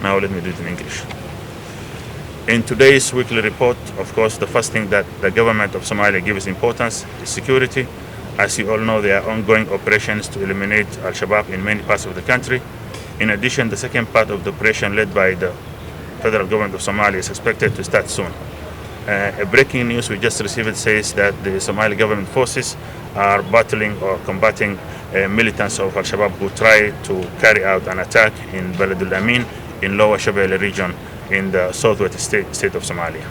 Now let me do it in English. In today's weekly report, of course, the first thing that the government of Somalia gives importance is security. As you all know, there are ongoing operations to eliminate Al-Shabaab in many parts of the country. In addition, the second part of the operation led by the federal government of Somalia is expected to start soon. A breaking news we just received says that the Somali government forces are battling or combating militants of Al-Shabaab who try to carry out an attack in Baladul Amin in Lower Shabelle region in the southwest state of Somalia.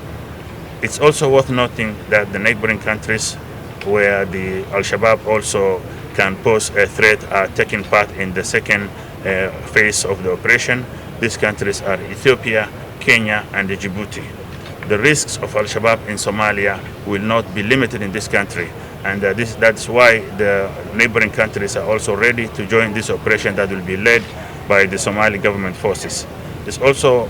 It's also worth noting that the neighboring countries where the Al-Shabaab also can pose a threat are taking part in the second phase of the operation. These countries are Ethiopia, Kenya, and Djibouti. The risks of Al-Shabaab in Somalia will not be limited in this country, and that's why the neighboring countries are also ready to join this operation that will be led by the Somali government forces. It's also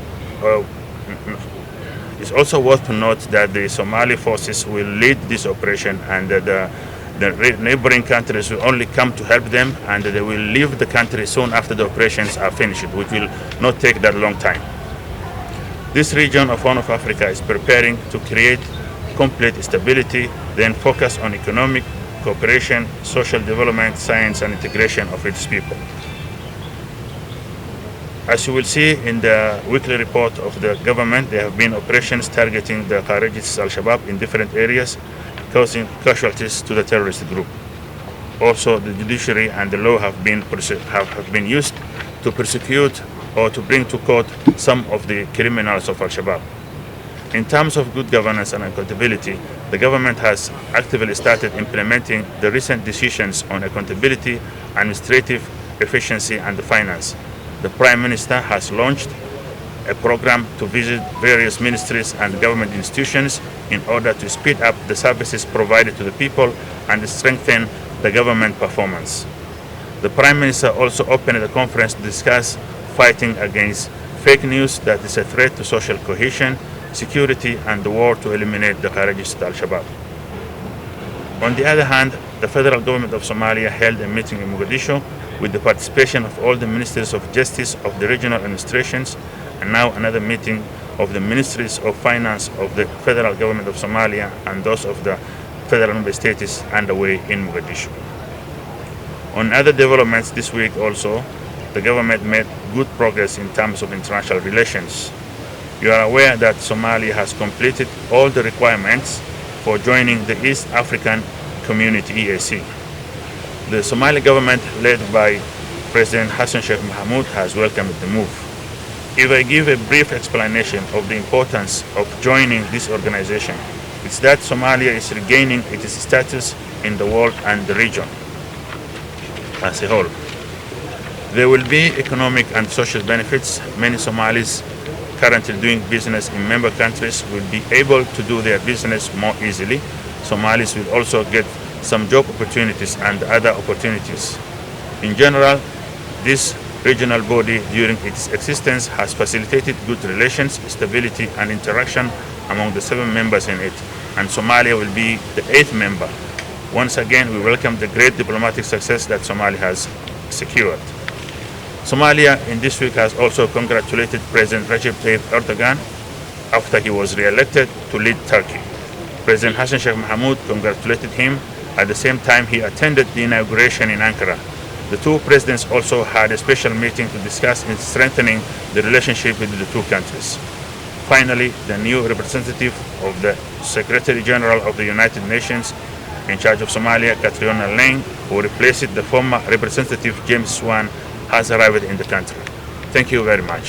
worth to note that the Somali forces will lead this operation, and the neighboring countries will only come to help them, and they will leave the country soon after the operations are finished, which will not take that long time. This region of Horn of Africa is preparing to create complete stability, then focus on economic cooperation, social development, science, and integration of its people. As you will see in the weekly report of the government, there have been operations targeting the Kharijis Al-Shabaab in different areas, causing casualties to the terrorist group. Also, the judiciary and the law have been used to persecute or to bring to court some of the criminals of Al-Shabaab. In terms of good governance and accountability, the government has actively started implementing the recent decisions on accountability, administrative efficiency, and finance. The Prime Minister has launched a program to visit various ministries and government institutions in order to speed up the services provided to the people and strengthen the government performance. The Prime Minister also opened a conference to discuss fighting against fake news that is a threat to social cohesion, security, and the war to eliminate the Kharijis Al-Shabaab. On the other hand, the federal government of Somalia held a meeting in Mogadishu with the participation of all the ministers of justice of the regional administrations, and now another meeting of the ministries of finance of the federal government of Somalia and those of the federal member states is underway in Mogadishu. On other developments this week also, the government made good progress in terms of international relations. You are aware that Somalia has completed all the requirements for joining the East African Community EAC. The Somali government, led by President Hassan Sheikh Mohamud, has welcomed the move. If I give a brief explanation of the importance of joining this organization, it's that Somalia is regaining its status in the world and the region as a whole. There will be economic and social benefits. Many Somalis currently doing business in member countries will be able to do their business more easily. Somalis will also get some job opportunities and other opportunities. In general, this regional body during its existence has facilitated good relations, stability, and interaction among the 7 members in it, and Somalia will be the 8th member. Once again, we welcome the great diplomatic success that Somalia has secured. Somalia in this week has also congratulated President Recep Tayyip Erdogan after he was re-elected to lead Turkey. President Hassan Sheikh Mohamud congratulated him. At the same time, he attended the inauguration in Ankara. The two presidents also had a special meeting to discuss in strengthening the relationship with the two countries. Finally, the new representative of the Secretary General of the United Nations in charge of Somalia, Catriona Lang, who replaced the former representative James Swan, has arrived in the country. Thank you very much.